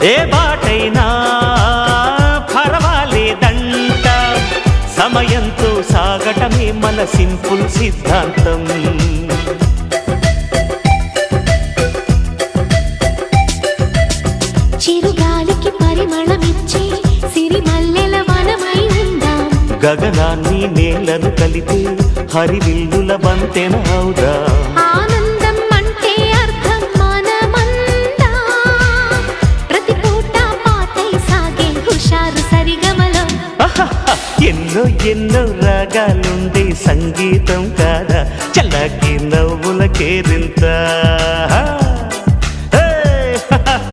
ఏ బాటైనా పర్వాలేదంట, సమయంతో సాగటమే మన సింపుల్ సిద్ధాంతం. చిరుగాలికి పరిమళమిచ్చే సిరిమల్లెల వనమై ఉందాం, గగనాన్ని నేలను కలిపే హరివిల్లుల బంతెన అవుదాం. ఆనందం అంటే అర్థం మనమందా, ప్రతి పూట పాటై సాగే హుషారు సరిగమలో. ఎన్నో ఎన్నో రాగాలుండే సంగీతం కాదా, చల్లకి నవ్వుల కేరింత.